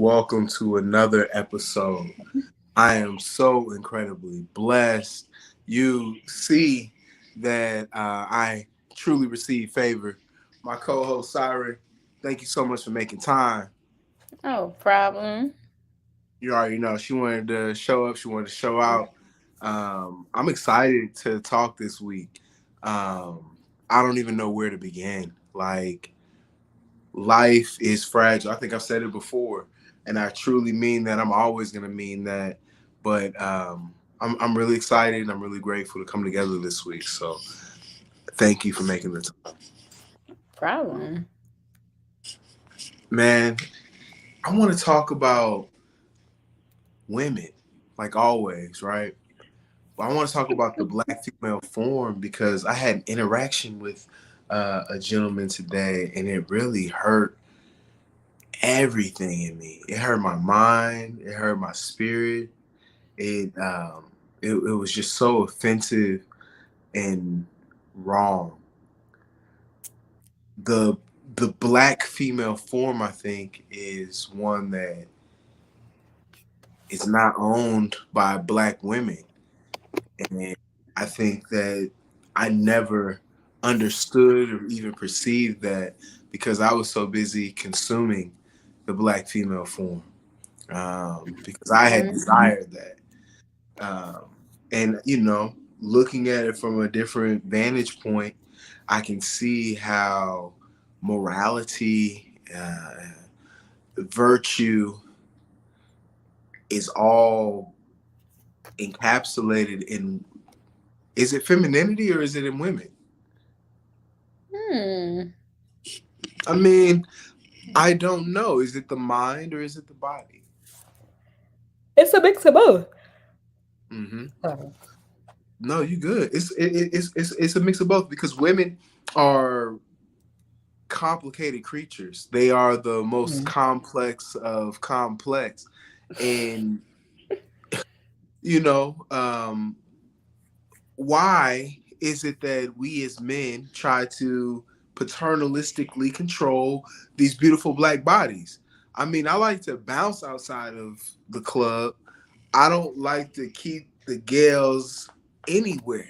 Welcome to another episode. I am so incredibly blessed. You see that I truly receive favor. My co-host Siren, thank you so much for making time. Oh, problem. You already know she wanted to show up. She wanted to show out. I'm excited to talk this week. I don't even know where to begin. Like, life is fragile. I think I've said it before, and I truly mean that. I'm always going to mean that. But I'm really excited and I'm really grateful to come together this week. So thank you for making the time. Problem. Man, I want to talk about women, like always, right? But I want to talk about the black female form because I had an interaction with a gentleman today, and it really hurt everything in me. It hurt my mind. It hurt my spirit. It was just so offensive and wrong. The the black female form, I think, is one that is not owned by black women. And I think that I never understood or even perceived that because I was so busy consuming the black female form. Because I had Mm. desired that. Um, and looking at it from a different vantage point, I can see how morality, virtue is all encapsulated in, is it femininity or is it in women? Hmm. I mean, I don't know. Is it the mind or is it the body? It's a mix of both. Hmm. Oh. No, you good. It's a mix of both because women are complicated creatures. They are the most Mm. complex of complex. And, you know, um, why is it that we as men try to paternalistically control these beautiful black bodies? I mean, I like to bounce outside of the club. I don't like to keep the gals anywhere.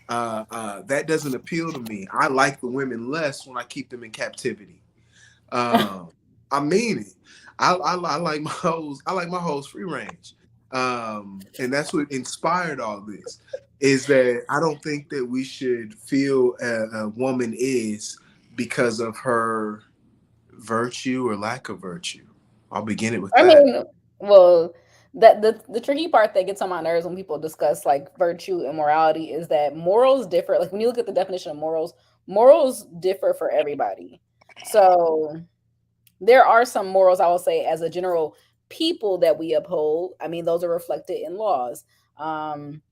That doesn't appeal to me. I like the women less when I keep them in captivity. Um, I mean it. I like my hoes. I like my hoes free range, and that's what inspired all this. Is that I don't think that we should feel a woman is because of her virtue or lack of virtue. I'll begin it with I that. mean, well, that the tricky part that gets on my nerves when people discuss like virtue and morality is that morals differ. Like when you look at the definition of morals, morals differ for everybody. So there are some morals I will say as a general people that we uphold. I mean, those are reflected in laws. Um,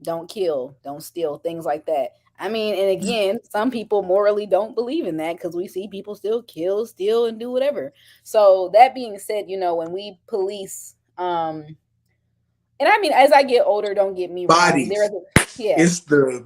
don't kill, don't steal, things like that. I mean, and again, some people morally don't believe in that because we see people still kill, steal, and do whatever. So that being said, when we police, and I mean, as I get older, don't get me wrong, there is, Bodies. yeah, It's the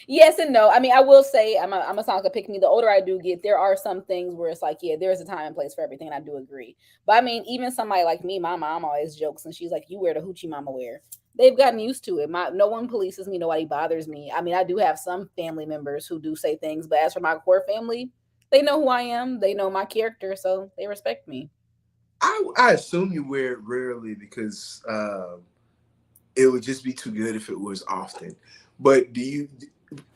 yes and no. I mean, I will say I'm a sound like pick me. The older I do get, there are some things where it's like, yeah, there's a time and place for everything, and I do agree. But I mean, even somebody like me, my mom always jokes, and she's like, "You wear the hoochie mama wear." They've gotten used to it. No one polices me, nobody bothers me. I mean, I do have some family members who do say things, but as for my core family, they know who I am, they know my character, so they respect me. I assume you wear it rarely because it would just be too good if it was often. But do you?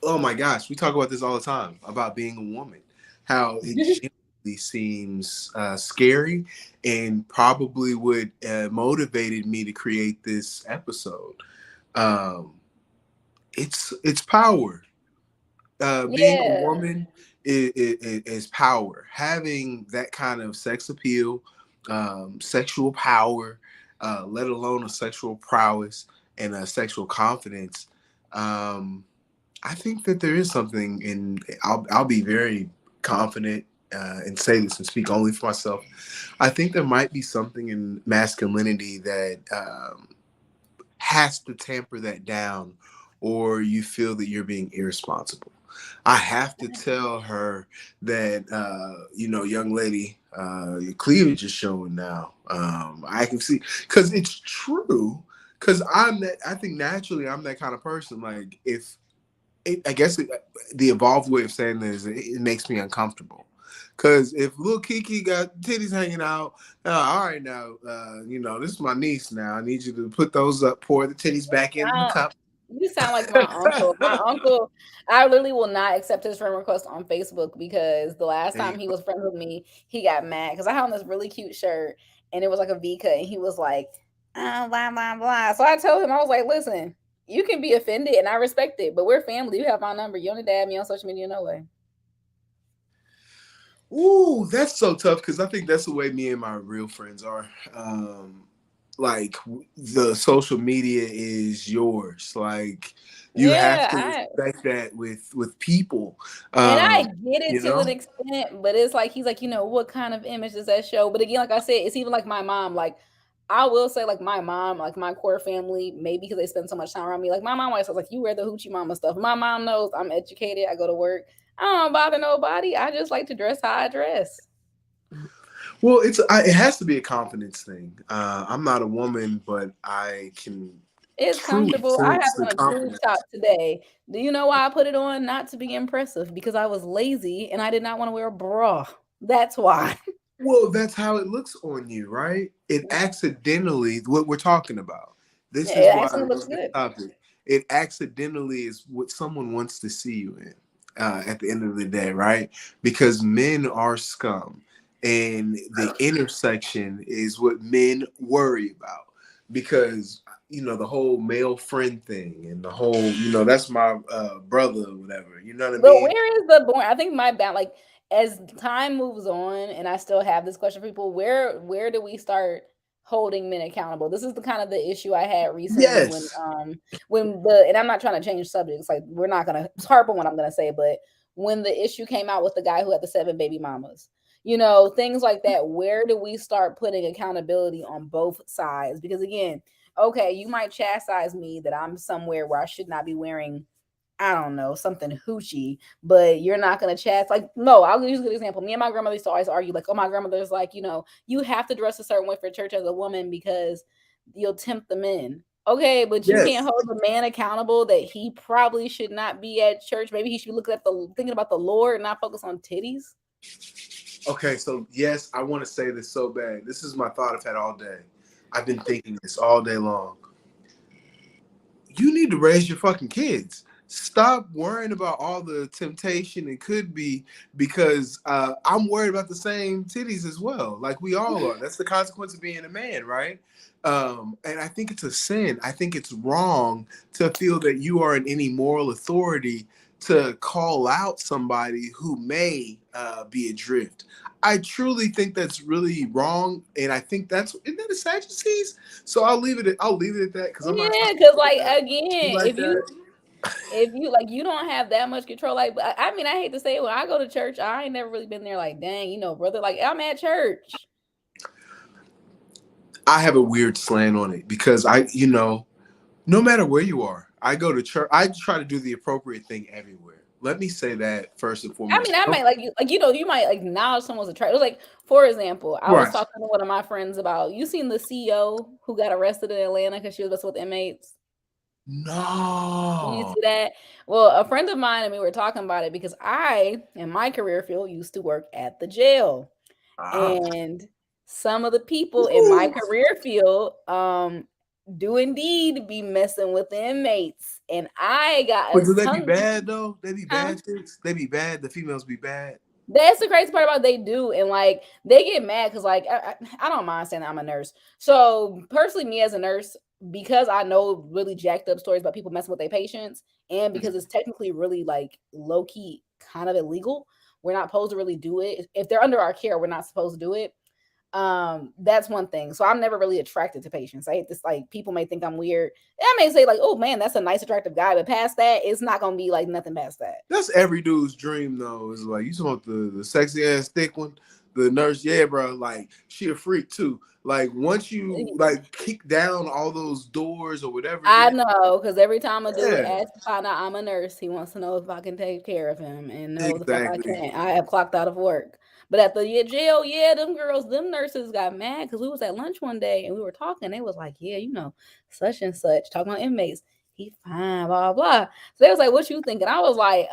Oh my gosh, we talk about this all the time about being a woman. How it genuinely seems scary, and probably what motivated me to create this episode. Um, it's power. Being a Yeah. woman is power. Having that kind of sex appeal, sexual power, let alone a sexual prowess and a sexual confidence. Um, I think that there is something in. I'll be very confident and say this and speak only for myself. I think there might be something in masculinity that has to tamper that down or you feel that you're being irresponsible. I have to tell her that, young lady, your cleavage is showing now. I can see, because it's true. Because I think naturally I'm that kind of person. Like, I guess the evolved way of saying this, it makes me uncomfortable. Because if little Kiki got titties hanging out, all right, now, this is my niece now. I need you to put those up, pour the titties back in the cup. You sound like my uncle. My uncle, I literally will not accept his friend request on Facebook because the last time he was friends with me, he got mad because I had on this really cute shirt and it was like a V cut and he was like, blah, blah, blah. So I told him, I was like, listen, you can be offended and I respect it, but we're family. You have my number. You don't need to add me on social media, no way. Ooh, that's so tough because I think that's the way me and my real friends are. Like, the social media is yours. Like, you have to respect that with people. And I get it to an extent, but it's like he's like, what kind of image does that show? But again, like I said, it's even like my mom. Like, I will say, like, my mom, like my core family, maybe because they spend so much time around me. Like, my mom always says, like, you wear the hoochie mama stuff. My mom knows I'm educated. I go to work. I don't bother nobody. I just like to dress how I dress. Well, it has to be a confidence thing. I'm not a woman, but I can. It's comfortable. I have on a tube top today. Do you know why I put it on? Not to be impressive, because I was lazy and I did not want to wear a bra. That's why. Well, that's how it looks on you, right? It accidentally, what we're talking about. This is why I love this topic. It accidentally is what someone wants to see you in at the end of the day, right? Because men are scum. And the intersection is what men worry about. Because, the whole male friend thing and the whole, that's my brother or whatever. You know what I mean? But where is the born? I think my bad, like, as time moves on, and I still have this question for people, where do we start holding men accountable? This is the kind of the issue I had recently and I'm not trying to change subjects, like, we're not gonna harp on what I'm gonna say, but when the issue came out with the guy who had the 7 baby mamas, things like that, where do we start putting accountability on both sides? Because again, okay, you might chastise me that I'm somewhere where I should not be wearing, I don't know, something hoochie, but you're not going to chat. Like, no, I'll use a good example. Me and my grandmother used to always argue, like, oh, my grandmother's like, you have to dress a certain way for church as a woman because you'll tempt the men. Okay, but you can't hold the man accountable that he probably should not be at church. Maybe he should look at thinking about the Lord and not focus on titties. Okay, so yes, I want to say this so bad. This is my thought I've had all day. I've been thinking this all day long. You need to raise your fucking kids. Stop worrying about all the temptation it could be, because I'm worried about the same titties as well. Like, we all are. That's the consequence of being a man, right? And I think it's a sin. I think it's wrong to feel that you are in any moral authority to call out somebody who may be adrift. I truly think that's really wrong, and I think isn't that a Sadducees? So I'll leave it at that, because I'm because, like, again, if you like, you don't have that much control. Like, I mean, I hate to say it, when I go to church, I ain't never really been there. Like, dang, brother, like, I'm at church. I have a weird slant on it because no matter where you are, I go to church. I try to do the appropriate thing everywhere. Let me say that first and foremost. I mean, I might you might acknowledge someone's attractive. Like, for example, I was talking to one of my friends about, you seen the CEO who got arrested in Atlanta because she was messing with inmates? No. You see that? Well, a friend of mine and me were talking about it because I, in my career field, used to work at the jail. And some of the people in my career field do indeed be messing with the inmates. And I got But do they be bad though? They be bad chicks? They be bad? The females be bad? That's the crazy part about it, they do. And like, they get mad because, like, I don't mind saying that I'm a nurse. So personally, me as a nurse, because I know really jacked up stories about people messing with their patients, and because it's technically really, like, low-key kind of illegal, we're not supposed to really do it. If they're under our care, we're not supposed to do it. That's one thing. So I'm never really attracted to patients. I hate this. Like, people may think I'm weird. I may say, like, oh man, that's a nice attractive guy, but past that, it's not gonna be like nothing past that. That's every dude's dream though. Is like, you want the sexy ass thick one, the nurse, yeah, bro, like she a freak too. Like once you like kick down all those doors or whatever it I is, know, because every time a dude yeah, asks to find out I'm a nurse, he wants to know if I can take care of him. And no, the fuck I exactly. can't. I have clocked out of work. But at the jail, yeah, them nurses got mad because we was at lunch one day and we were talking. They was like, yeah, such and such, talking about inmates. He fine, blah, blah. So they was like, what you thinking? I was like,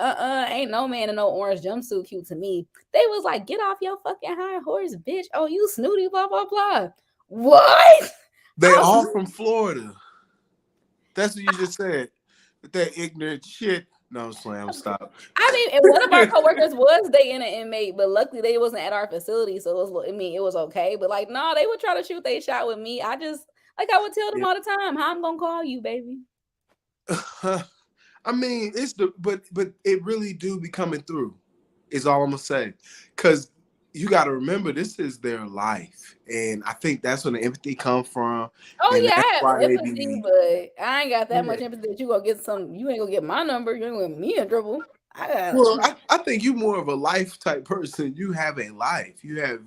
ain't no man in no orange jumpsuit cute to me. They was like, get off your fucking high horse, bitch. Oh, you snooty, blah, blah, blah. What? They all from Florida. That's what you just said. That ignorant shit. No, I'm slam. Stop. I mean, and one of our coworkers was dating an inmate, but luckily they wasn't at our facility, so it was. I mean, it was okay. But like, no, they would try to shoot their shot with me. I just I would tell them Yeah. all the time, "How I'm gonna call you, baby." I mean, but it really do be coming through. Is all I'm gonna say, because you got to remember this is their life, and I think that's when the empathy come from, Oh and yeah, that's I why have they empathy, be. but I ain't got that Yeah. much empathy that you gonna get some. You ain't gonna get my number. You ain't gonna get me in trouble. I got. Well, I think you more of a life type person. You have a life. You have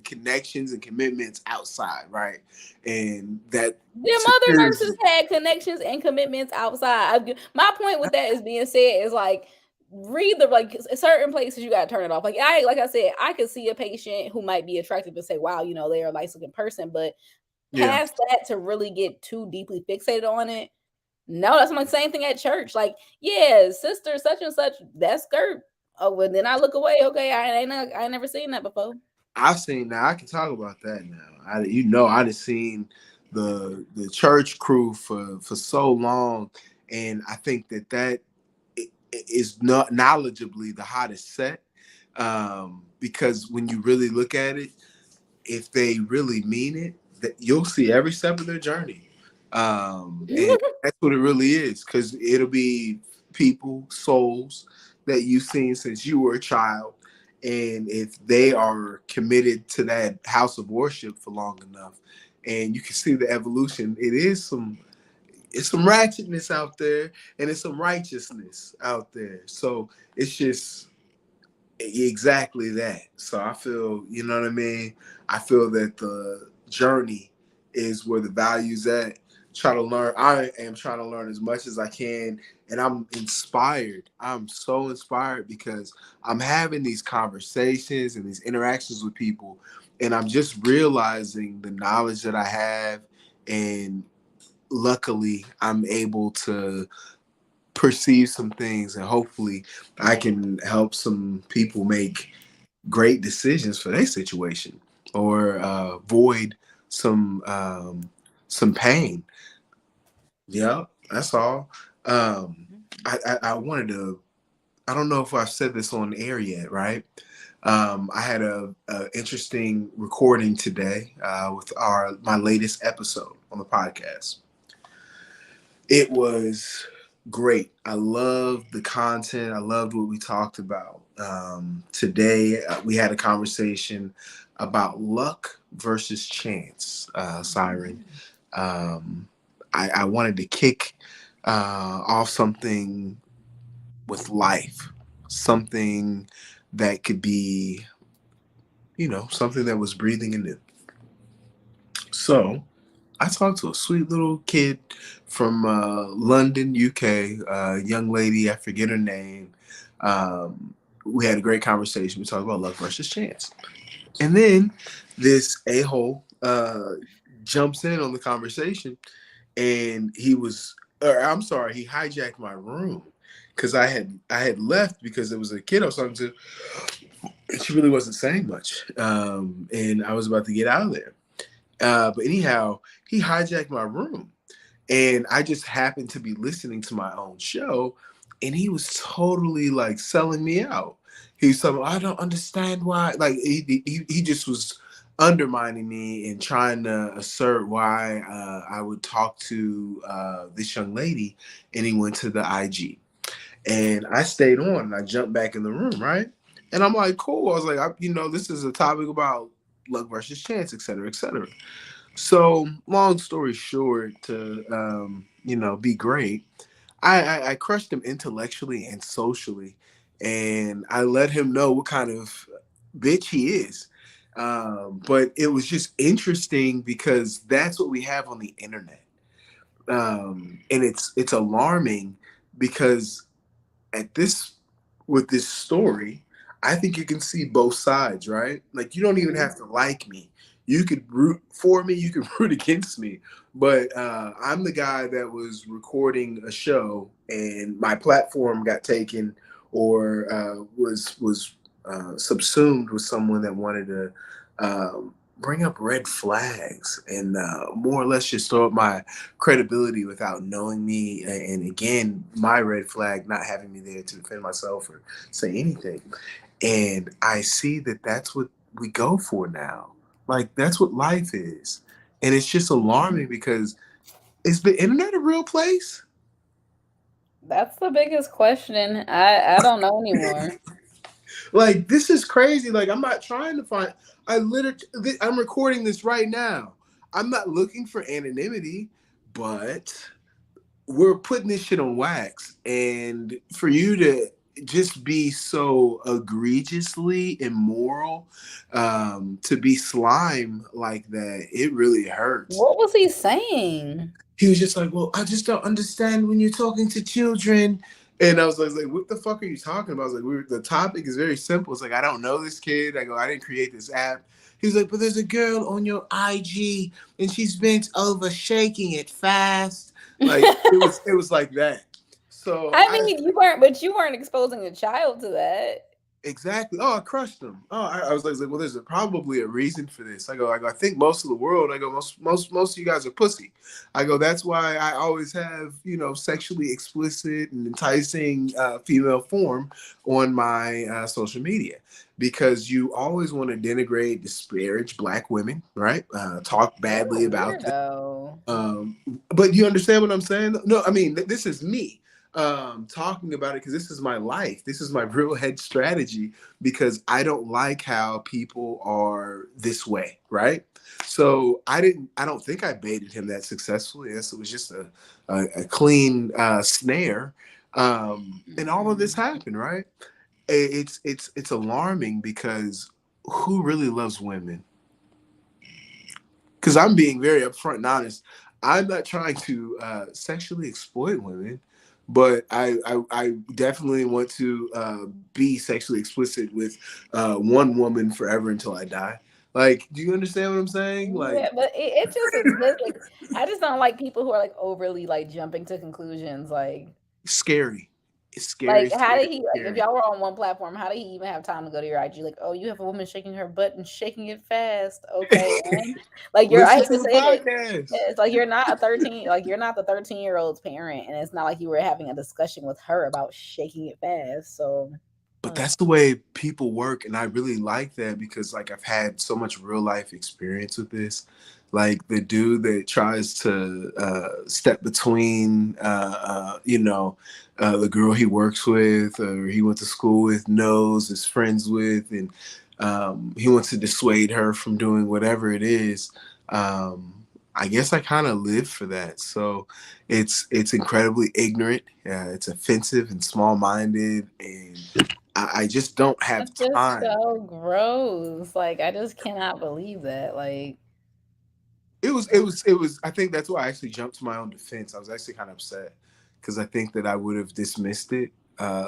connections and commitments outside, right? And that Them other secures. nurses had connections and commitments outside. My point with that is being said is like read the like certain places you gotta turn it off. Like I said, I could see a patient who might be attractive and say, wow, they're a nice looking person, but Yeah. past that to really get too deeply fixated on it. No, that's my same thing at church. Like, yeah, sister such and such, that skirt. Oh, well, then I look away. Okay, I ain't never seen that before. I've seen now. I can talk about that now. I just seen the church crew for so long, and I think that is not knowledgeably the hottest set. Because when you really look at it, if they really mean it, that you'll see every step of their journey. And that's what it really is, because it'll be people, souls that you've seen since you were a child. And if they are committed to that house of worship for long enough, and you can see the evolution, it's some ratchetness out there and it's some righteousness out there. So it's just exactly that. So I feel, you know what I mean? I feel that the journey is where the value's at. Try to learn. I am trying to learn as much as I can. And I'm inspired. I'm so inspired because I'm having these conversations and these interactions with people. And I'm just realizing the knowledge that I have. And luckily, I'm able to perceive some things, and hopefully I can help some people make great decisions for their situation, or avoid some pain. Yeah, that's all. I wanted to. I don't know if I've said this on air yet, right? I had a interesting recording today with my latest episode on the podcast. It was great. I loved the content. I loved what we talked about. Today, we had a conversation about luck versus chance, Siren. Um, I wanted to kick off something with life, something that could be, something that was breathing anew. So, I talked to a sweet little kid from London, UK, young lady. I forget her name. We had a great conversation. We talked about luck versus chance. And then this a-hole jumps in on the conversation, and I'm sorry, he hijacked my room because I had left because there was a kid I was talking to. And she really wasn't saying much. And I was about to get out of there. But anyhow, he hijacked my room, and I just happened to be listening to my own show, and he was totally like selling me out. He's telling me, I don't understand why. Like he just was undermining me and trying to assert why I would talk to this young lady, and he went to the IG, and I stayed on, and I jumped back in the room, right? And I'm like, cool. I was like, this is a topic about luck versus chance, et cetera, et cetera. So, long story short, to be great, I crushed him intellectually and socially, and I let him know what kind of bitch he is. But it was just interesting because that's what we have on the internet. And it's alarming because at this with this story, I think you can see both sides, right? Like you don't even Mhm. have to like me. You could root for me, you could root against me. But I'm the guy that was recording a show and my platform got taken or was subsumed with someone that wanted to bring up red flags and more or less just throw up my credibility without knowing me. And again, my red flag not having me there to defend myself or say anything. And I see that that's what we go for now. Like that's what life is. And it's just alarming because is the internet a real place? That's the biggest question. I don't know anymore. Like this is crazy. Like I'm not trying to find. I literally, I'm recording this right now. I'm not looking for anonymity, but we're putting this shit on wax, and for you to just be so egregiously immoral, to be slime like that, it really hurts. What was he saying? He was just like, "Well, I just don't understand when you're talking to children." And I was like, "What the fuck are you talking about?" I was like, "The topic is very simple. It's like I don't know this kid. I go, I didn't create this app." He's like, "But there's a girl on your IG, and she's bent over, shaking it fast." Like it was like that. So I I mean, you weren't exposing a child to that. Exactly. Oh, I crushed them. Oh, I was like, well, there's probably a reason for this. I go, I think most of the world. I go, most of you guys are pussy. I go, that's why I always have sexually explicit and enticing female form on my social media because you always want to denigrate, disparage black women, right? Talk What badly a about them. weirdo. Um, but you understand what I'm saying? No, I mean this is me talking about it because this is my life. This is my real head strategy because I don't like how people are this way, right? So I don't think I baited him that successfully. Yes, it was just a clean snare. And all of this happened, right? It's alarming because who really loves women? Because I'm being very upfront and honest. I'm not trying to sexually exploit women, but I definitely want to be sexually explicit with one woman forever until I die. Like, do you understand what I'm saying? Like, Yeah, but it just is like I just don't like people who are like overly like jumping to conclusions. scary. It's scary, Like how scary, did he like if scary. y'all were on one platform, how did he even have time to go to your IG? Like, oh, you have a woman shaking her butt and shaking it fast. Okay, and like I Listen hate to to the say this. podcast. It's like you're not a 13, like you're not the 13-year-old's parent, and it's not like you were having a discussion with her about shaking it fast. So But that's the way people work, and I really like that because like I've had so much real life experience with this. Like the dude that tries to step between the girl he works with or he went to school with, knows, is friends with, and he wants to dissuade her from doing whatever it is. I guess I kind of live for that. So it's incredibly ignorant. It's offensive and small minded, and I just don't have that's just time. so gross. Like I just cannot believe that. It was. I think that's why I actually jumped to my own defense. I was actually kind of upset because I think that I would have dismissed it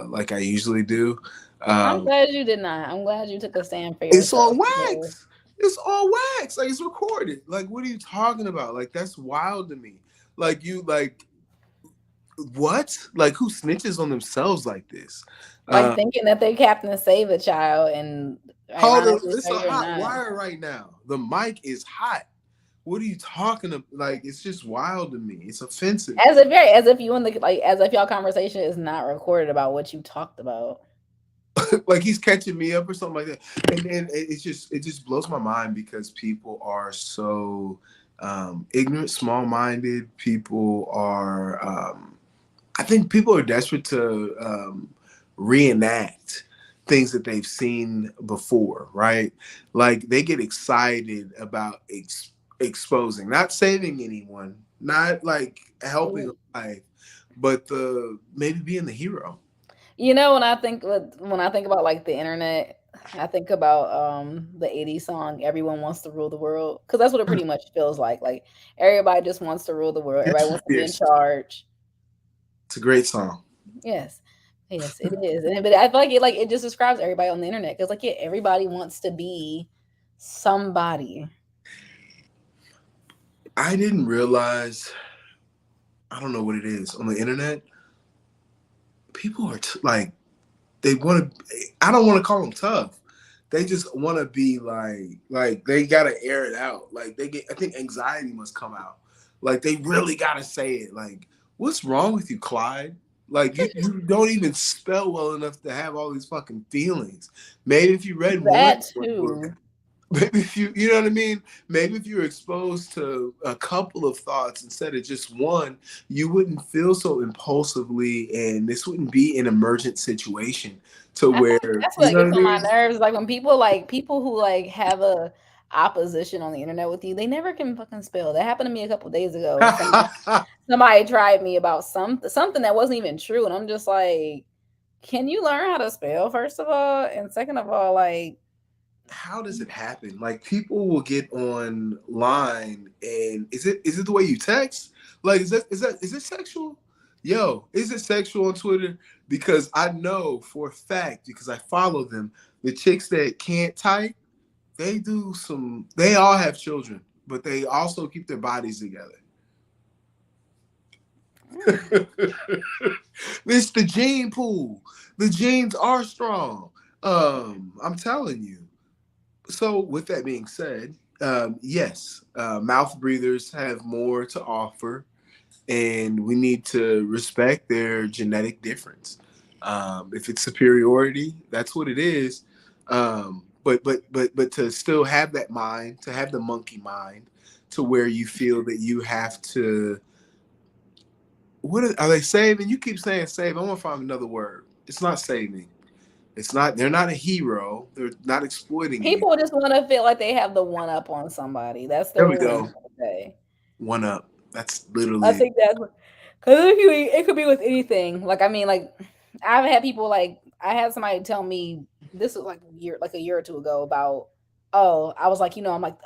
like I usually do. I'm Um, glad you did not. I'm glad you took a stand for it's yourself on because wax. It's on wax. Like it's recorded. Like what are you talking about? Like that's wild to me. Like you like what? Like who snitches on themselves like this? like Uh, thinking that they captain save a child and Hold on, ironically it's no a you're hot not. wire right now. The mic is hot. What are you talking about? Like, it's just wild to me. It's offensive. As if you and the like as if y'all conversation is not recorded about what you talked about. Like he's catching me up or something like that. And then it just blows my mind because people are so ignorant, small minded. People are I think people are desperate to reenact things that they've seen before, right? Like they get excited about exposing, not saving anyone, not like helping a life, but the maybe being the hero. When I think about like the internet, I think about the 80s song "Everyone Wants to Rule the World" because that's what it pretty much feels like. Like everybody just wants to rule the world. Everybody It's wants to be in fierce. charge. It's a great song. Yes, yes, it is. But I feel like it just describes everybody on the internet because like yeah, everybody wants to be somebody. I didn't realize, I don't know what it is on the internet. People are like, they want to, I don't want to call them tough. They just want to be like they got to air it out. Like they get, I think anxiety must come out. Like they really got to say it. Like, what's wrong with you, Clyde? Like you don't even spell well enough to have all these fucking feelings. Maybe if you read one That book, too. maybe if you know what I mean, maybe if you're exposed to a couple of thoughts instead of just one, you wouldn't feel so impulsively, and this wouldn't be an emergent situation to I think where, that's you what know what gets I on my mean. nerves. Like when people who like have a opposition on the internet with you, they never can fucking spell. That happened to me a couple days ago. Somebody tried me about something that wasn't even true, and I'm just like, can you learn how to spell first of all, and second of all, like, How does it happen? Like people will get online, and is it the way you text? Like is it sexual? Yo, is it sexual on Twitter? Because I know for a fact, because I follow them, the chicks that can't type, they do some. They all have children, but they also keep their bodies together. It's the gene pool. The genes are strong. I'm telling you. So, with that being said, yes, mouth breathers have more to offer, and we need to respect their genetic difference. If it's superiority, that's what it is. But to still have that mind, to have the monkey mind, to where you feel that you have to. What are they saving? You keep saying save. I want to find another word. It's not saving. It's not. They're not a hero. They're not exploiting you. people just want to feel like they have the one up on somebody. That's There their we one thing go. to say. One up. That's I literally. think that's because it could be with anything. Like I mean, like I've had people like I had somebody tell me this was like a year or two ago about oh I was like I'm like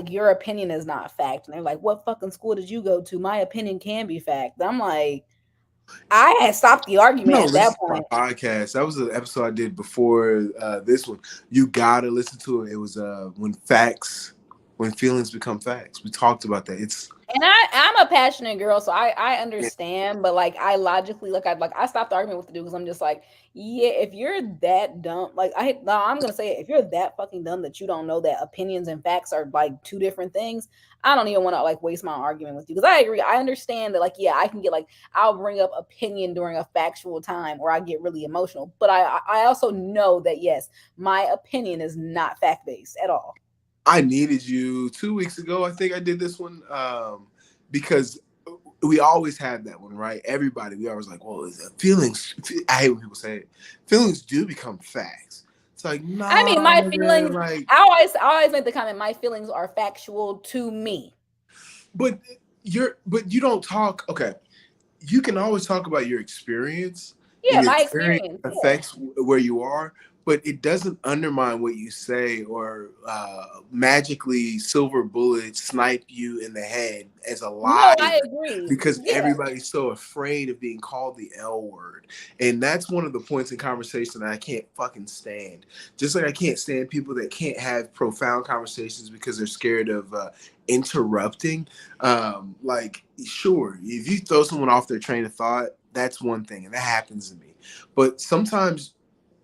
your opinion is not fact and they're like what fucking school did you go to? My opinion can be fact. I'm like I had stopped the You argument don't at that listen to point. my podcast. That was an episode I did before this one. You gotta listen to it. It was when feelings become facts. We talked about that. It's And I'm a passionate girl, so I understand, but like I logically I stopped arguing with the dude because I'm just like, yeah, if you're that dumb, like no, I'm gonna say it, if you're that fucking dumb that you don't know that opinions and facts are like two different things, I don't even want to like waste my argument with you because I agree, I understand that like yeah, I can get like I'll bring up opinion during a factual time or I get really emotional, but I also know that yes, my opinion is not fact based at all. I needed you 2 weeks ago. I think I did this one because we always have that one, right? Everybody, we always like, well, is it feelings. I hate when people say it. Feelings do become facts. It's like, I nah, mean, my man, feelings. like, I always make the comment. My feelings are factual to me. but but you don't talk. Okay, you can always talk about your experience, and Yeah, your my experience experience. Yeah. affects where you are, but it doesn't undermine what you say or magically silver bullet snipe you in the head as a No, liar I agree. because Yeah. everybody's so afraid of being called the L word. And that's one of the points in conversation that I can't fucking stand. Just like I can't stand people that can't have profound conversations because they're scared of interrupting. Like, sure, if you throw someone off their train of thought, that's one thing, and that happens to me. But sometimes,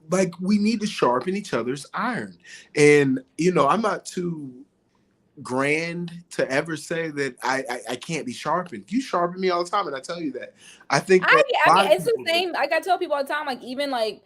like, we need to sharpen each other's iron. And, I'm not too grand to ever say that I can't be sharpened. You sharpen me all the time, and I tell you that. I think that I a mean, lot of it's the people. same. Like I tell people all the time. Like even like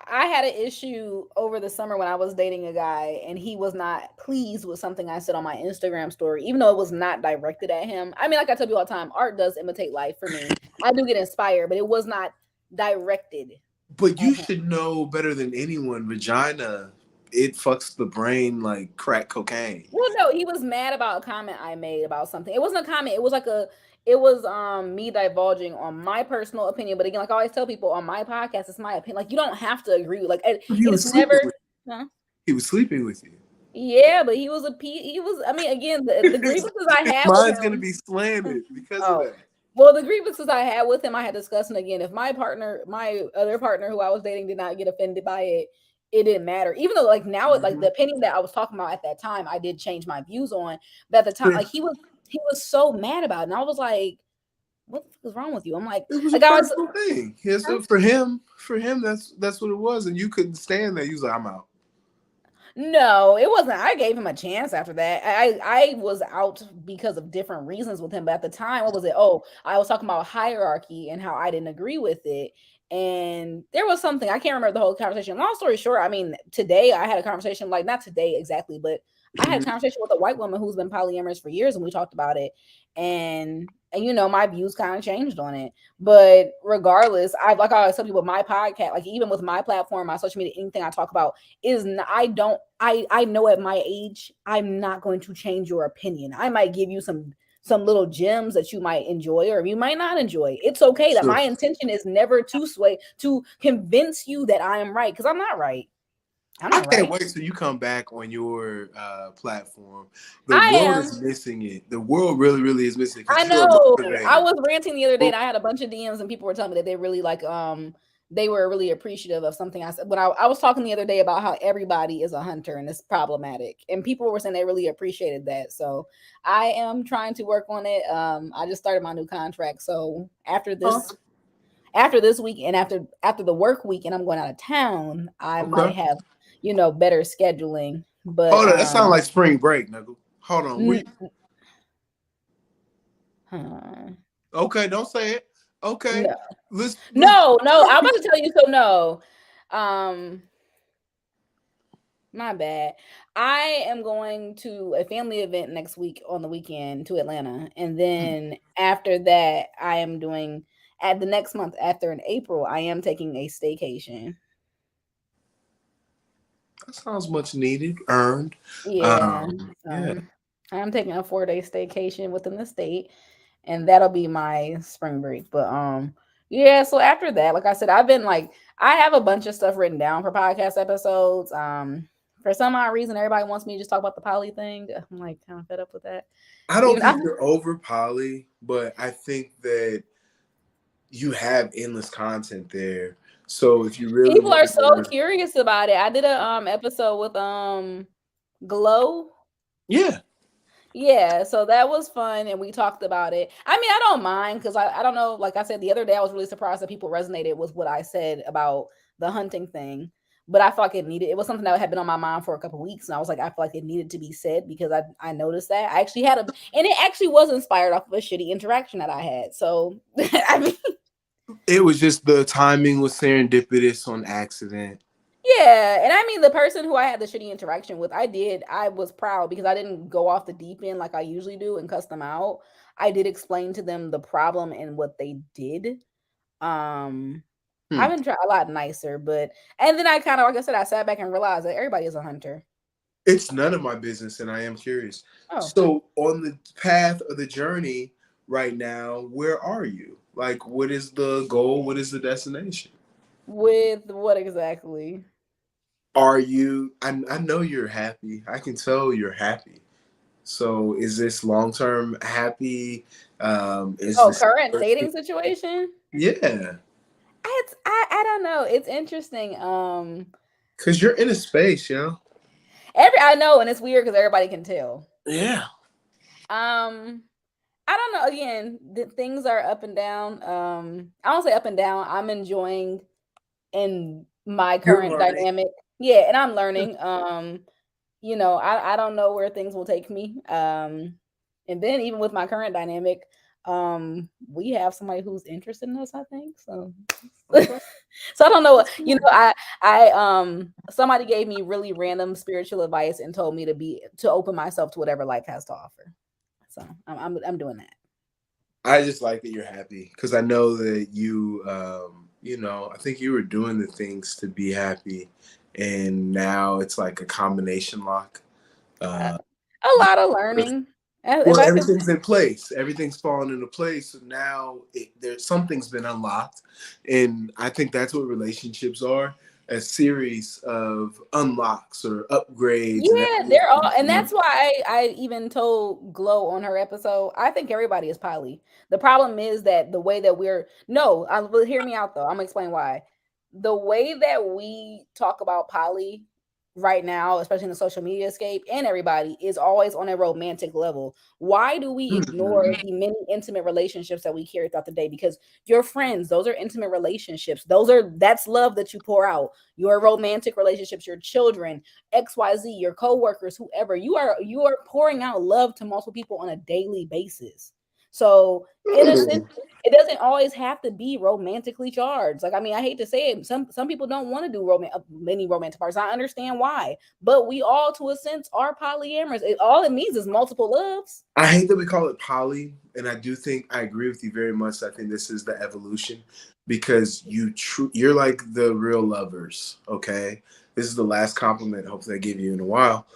I had an issue over the summer when I was dating a guy, and he was not pleased with something I said on my Instagram story, even though it was not directed at him. I mean, like I tell people all the time, art does imitate life for me. I do get inspired, but it was not directed But at you him. should know better than anyone. Vagina, it fucks the brain like crack cocaine. Well, no, he was mad about a comment I made about something. It wasn't a comment. It was like it was me divulging on my personal opinion. But again, like I always tell people on my podcast, it's my opinion. Like you don't have to agree with like He it was is sleeping never with. Huh? He was sleeping with you. Yeah, but he was he was. I mean, again, the grievances I had with Mine's gonna him. be slanted because of Oh, that. well, the grievances I had with him, I had discussed, and again, if my other partner who I was dating did not get offended by it, it didn't matter. Even though, like now, like Mm-hmm. the opinion that I was talking about at that time, I did change my views on. But at the time, Yeah, like he was so mad about it, and I was like, "What the fuck is wrong with you?" I'm it was a like I was. personal thing. Huh? For him, that's what it was, and you couldn't stand that. You was like, I'm out. No, it wasn't. I gave him a chance after that. I was out because of different reasons with him. But at the time, what was it? Oh, I was talking about hierarchy and how I didn't agree with it. And there was something I can't remember the whole conversation. Long story short, I mean, today I had a conversation, like not today exactly, but I had a Mhm. conversation with a white woman who's been polyamorous for years, and we talked about it. And you know, my views kind of changed on it. But regardless, I like I always tell people, my podcast, like even with my platform, my social media, anything I talk about is I don't I know at my age I'm not going to change your opinion. I might give you some little gems that you might enjoy or you might not enjoy. It's okay. That Sure. my intention is never to sway to convince you that I am right, because I'm not right. I'm I not can't right. wait till you come back on your platform. The I world am. is missing it. The world really, really is missing I because you're a know. I motivator. was ranting the other day Well, and I had a bunch of DMs and people were telling me that they really like they were really appreciative of something I said. When I was talking the other day about how everybody is a hunter and it's problematic. And people were saying they really appreciated that. So I am trying to work on it. I just started my new contract. So after this week and after the work week and I'm going out of town, I might okay. have, you know, better scheduling. But Hold on. That sounds like spring break, nigga. Hold on. n- huh, Okay, don't say it. Okay. no. Let's No, I'm about to tell you. So no, um, my bad. I am going to a family event next week on the weekend to Atlanta, and then after that, I am doing at the next month after in April. I am taking a staycation. that sounds much needed, earned. Yeah, Yeah. I'm taking a 4-day staycation within the state, and that'll be my spring break. But yeah, so after that, like I said, I've been like I have a bunch of stuff written down for podcast episodes. For some odd reason, everybody wants me to just talk about the poly thing. I'm like kind of fed up with that. I don't Even I, think you're over poly, but I think that you have endless content there. So if you really people are want so to, curious about it. I did a episode with Glow. yeah, Yeah, so that was fun and we talked about it. I mean, I don't mind because I don't know, like I said the other day, I was really surprised that people resonated with what I said about the hunting thing. But I felt like it was something that had been on my mind for a couple of weeks. And I was like, I feel like it needed to be said because I noticed that. I actually had and it actually was inspired off of a shitty interaction that I had. So I mean, it was just the timing was serendipitous on accident. yeah, and I mean the person who I had the shitty interaction with, I was proud because I didn't go off the deep end like I usually do and cuss them out. I did explain to them the problem and what they did. Um I've Hmm. been trying a lot nicer, but and then I kind of like I said, I sat back and realized that everybody is a hunter. It's none of my business, and I am curious. Oh, So on the path of the journey right now, where are you? Like, what is the goal? What is the destination? with what exactly? Are you? I know you're happy. I can tell you're happy. So is this long term happy? Is Oh, this current dating situation? yeah? I don't know. It's interesting. Because you're in a space, you know. I know, and it's weird because everybody can tell. Yeah, Um, I don't know. Again, things are up and down. I don't say up and down. I'm enjoying in my you're current learning. dynamic. Yeah, and I'm learning. You know, I don't know where things will take me. And then even with my current dynamic, we have somebody who's interested in us, I think. So Okay. so I don't know. That's You cool. know, somebody gave me really random spiritual advice and told me to open myself to whatever life has to offer. So I'm doing that. I just like that you're happy because I know that you know, I think you were doing the things to be happy, and now it's like a combination lock. Uh, Uh, a lot of learning. If well, I could, everything's in place. Everything's fallen into place. So now there's something's been unlocked, and I think that's what relationships are. a series of unlocks or upgrades and Yeah, they're all, everything, and that's why I even told Glow on her episode. I think everybody is poly. The problem is that the way that we're no, but hear me out though. I'm gonna explain why. The way that we talk about poly right now, especially in the social media scape, and everybody is always on a romantic level. Why do we ignore Mhm. the many intimate relationships that we carry throughout the day? Because your friends, those are intimate relationships. That's love that you pour out. Your romantic relationships, your children, XYZ, your coworkers, whoever. You are pouring out love to multiple people on a daily basis. So in a sense, Mm. it doesn't always have to be romantically charged. Like, I mean, I hate to say it, some people don't want to do many romantic parts. I understand why, but we all, to a sense, are polyamorous. All it means is multiple loves. I hate that we call it poly, and I do think I agree with you very much. I think this is the evolution because you're like the real lovers. Okay, this is the last compliment. Hopefully, I give you in a while.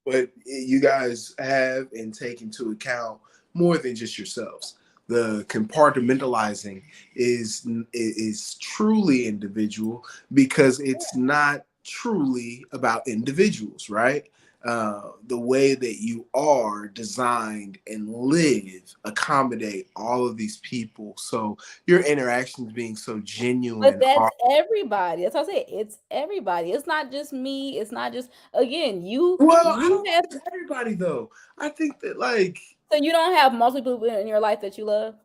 But you guys have and take into account more than just yourselves. The compartmentalizing is truly individual because it's not truly about individuals, right? The way that you are designed and live accommodate all of these people. So your interactions being so But genuine that's are everybody. That's what I say. It's everybody. It's not just me. It's not just, again, you well. I you don't have, think it's everybody though. I think that like so you don't have multiple people in your life that you love.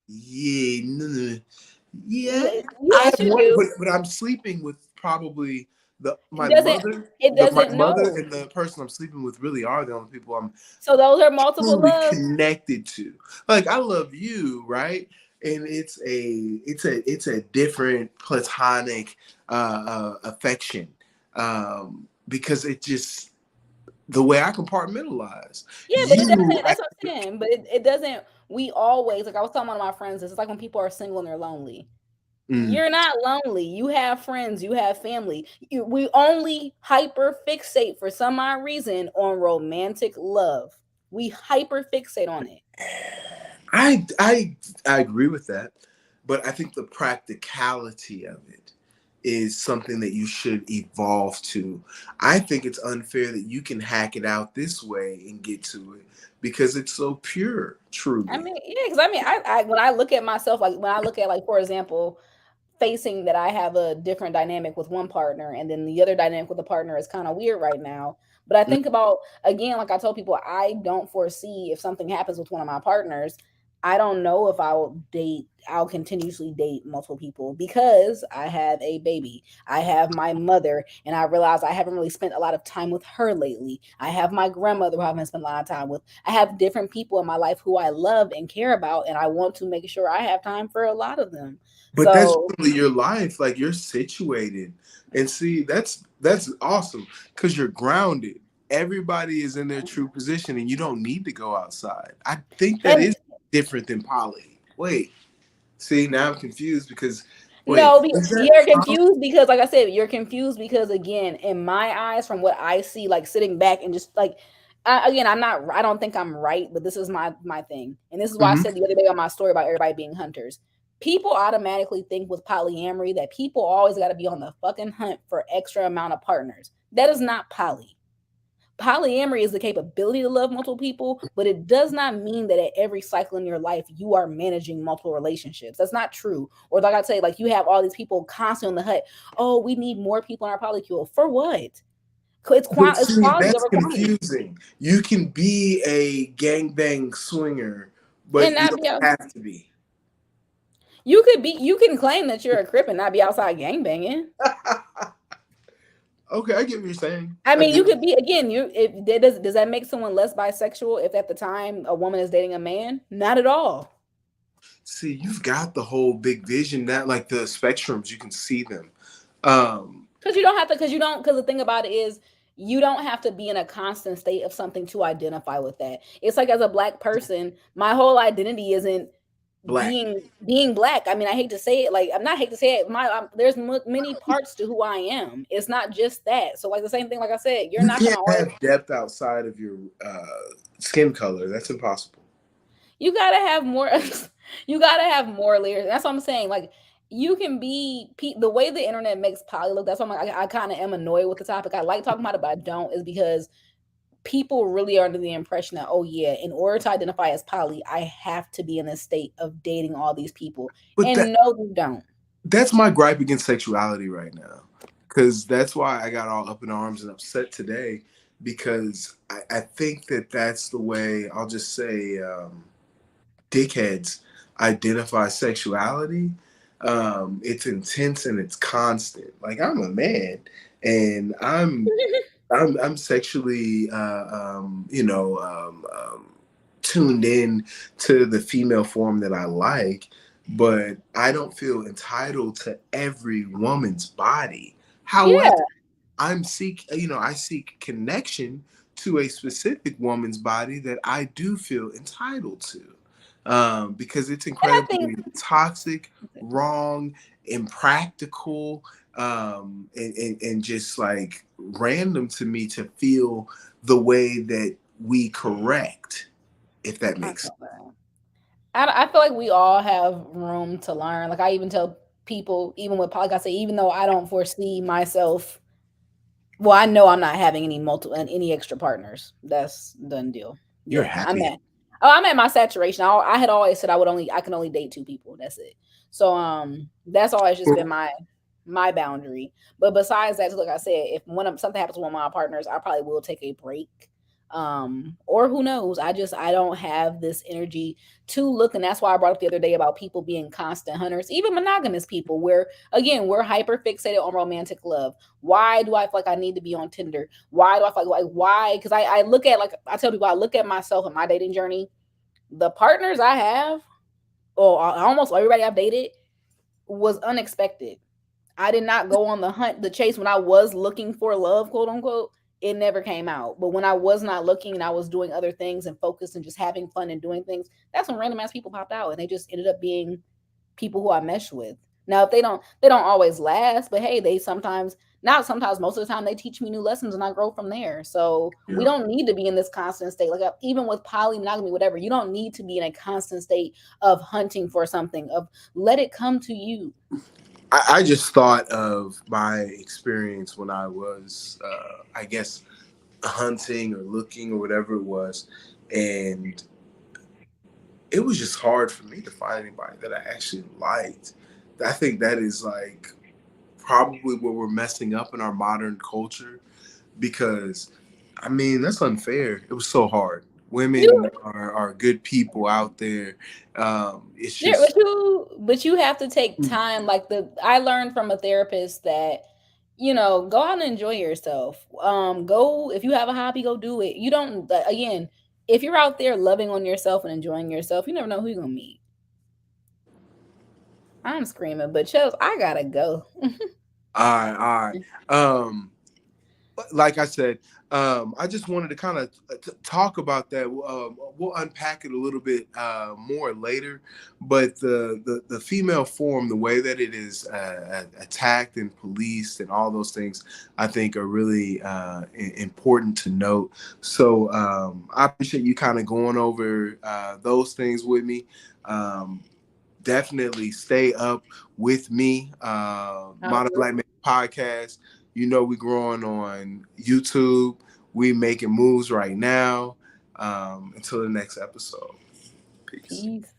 yeah, no, no, yeah. I Yes, have you one, do. but I'm sleeping with probably It doesn't. It my doesn't mother know. and the person I'm sleeping with really are the only people I'm So those are multiple truly loves. connected to. Like I love you, right? And it's a different platonic affection because it just the way I compartmentalize Yeah, but it you. doesn't. That's what I'm saying. But it doesn't. We always, like I was telling one of my friends, it's like when people are single and they're lonely. Mm. You're not lonely. You have friends. You have family. We only hyper fixate for some odd reason on romantic love. We hyper fixate on it. I I I agree with that, but I think the practicality of it is something that you should evolve to. I think it's unfair that you can hack it out this way and get to it because it's so pure, I truly. mean, yeah, because I mean, I when I look at myself, like when I look at, like, for example, facing that I have a different dynamic with one partner and then the other dynamic with the partner is kind of weird right now. But I Mm. think about, again, like I told people, I don't foresee if something happens with one of my partners, I don't know if I'll continuously date multiple people because I have a baby. I have my mother, and I realize I haven't really spent a lot of time with her lately. I have my grandmother who I haven't spent a lot of time with. I have different people in my life who I love and care about, and I want to make sure I have time for a lot of them. But that's So, really your life. Like you're situated. And see, that's awesome because you're grounded. Everybody is in their true position and you don't need to go outside. I think that and is different than poly. Wait, see, now I'm confused because wait, no, is that you're poly? confused because, like I said, you're confused because, again, in my eyes, from what I see, like sitting back and just like, again, I'm not. I don't think I'm right, but this is my thing, and this is why I Mhm. said the other day on my story about everybody being hunters. People automatically think with polyamory that people always got to be on the fucking hunt for extra amount of partners. That is not poly. Polyamory is the capability to love multiple people, but it does not mean that at every cycle in your life you are managing multiple relationships. That's not true. Or, like I say, like you have all these people constantly on the hunt. Oh, we need more people in our polycule. For what? But It's see, quality that's over quantity. confusing. You can be a gangbang swinger, And but you not don't be out. have to be. You can claim that you're a crip and not be outside gangbanging. Okay, I get what you're saying. I I mean, you do. could be, again. You if that does that make someone less bisexual if at the time a woman is dating a man? Not at all. See, you've got the whole big vision that like the spectrums, you can see them. Um, Because you don't have to, because you don't, because the thing about it is, you don't have to be in a constant state of something to identify with that. It's like, as a black person, my whole identity isn't black. being black. I mean, I hate to say it, like, I'm not hate to say it. There's many parts to who I am. It's not just that. So, like the same thing, like I said, you're You not gonna can't always. have depth outside of your skin color. That's impossible. You gotta have more. You gotta have more layers. That's what I'm saying. Like, you can be the way the internet makes poly look. That's why I kind of am annoyed with the topic. I like talking about it, but I don't, is because people really are under the impression that, oh yeah, in order to identify as poly, I have to be in a state of dating all these people. But And no, you don't. that's my gripe against sexuality right now, because that's why I got all up in arms and upset today, because I think that that's the way, I'll just say, dickheads identify sexuality. It's intense and it's constant. Like, I'm a man, and I'm sexually, tuned in to the female form that I like, but I don't feel entitled to every woman's body. However, Yeah. I seek connection to a specific woman's body that I do feel entitled to, because it's And I think incredibly toxic, wrong, impractical, and just like random to me to feel the way that we correct, if that I makes sense. feel that. I feel like we all have room to learn. Like I even tell people, even with podcasts, I say, even though I don't foresee myself, well, I know I'm not having any extra partners. That's done deal. You're Yeah, happy. I'm at my saturation. I had always said I can only date two people. That's it. So that's always just been my boundary. But besides that, like I said, if something happens to one of my partners, I probably will take a break. Or who knows? I don't have this energy to look, and that's why I brought up the other day about people being constant hunters, even monogamous people, where again we're hyper fixated on romantic love. Why do I feel like I need to be on Tinder? Why do I feel like why? Because I look at, like I tell people, I look at myself and my dating journey. The partners I have, or almost everybody I've dated, was unexpected. I did not go on the hunt, the chase when I was looking for love, quote unquote. It never came out. But when I was not looking and I was doing other things and focused and just having fun and doing things, that's when random ass people popped out, and they just ended up being people who I mesh with. Now, if they don't always last, but hey, they sometimes, not sometimes, most of the time, they teach me new lessons and I grow from there. So we Yeah. don't need to be in this constant state. Like even with poly, monogamy, whatever, you don't need to be in a constant state of hunting for something. Of let it come to you. I just thought of my experience when I was, I guess, hunting or looking or whatever it was, and it was just hard for me to find anybody that I actually liked. I think that is like probably what we're messing up in our modern culture, because I mean, that's unfair. It was so hard. Women You are good people out there. It's Yeah, just but you have to take time. Like I learned from a therapist that, go out and enjoy yourself. Go, if you have a hobby, go do it. You don't again, if you're out there loving on yourself and enjoying yourself, you never know who you're gonna meet. I'm screaming, but Chels, I gotta go. all right. Like I said, I just wanted to kind of talk about that. We'll unpack it a little bit more later, but the female form, the way that it is attacked and policed, and all those things, I think are really important to note. So I appreciate you kind of going over those things with me. Um, Definitely stay up with me. I Modern Black Man Podcast. You know, we growing on YouTube. We making moves right now. Until the next episode. Peace. Peace.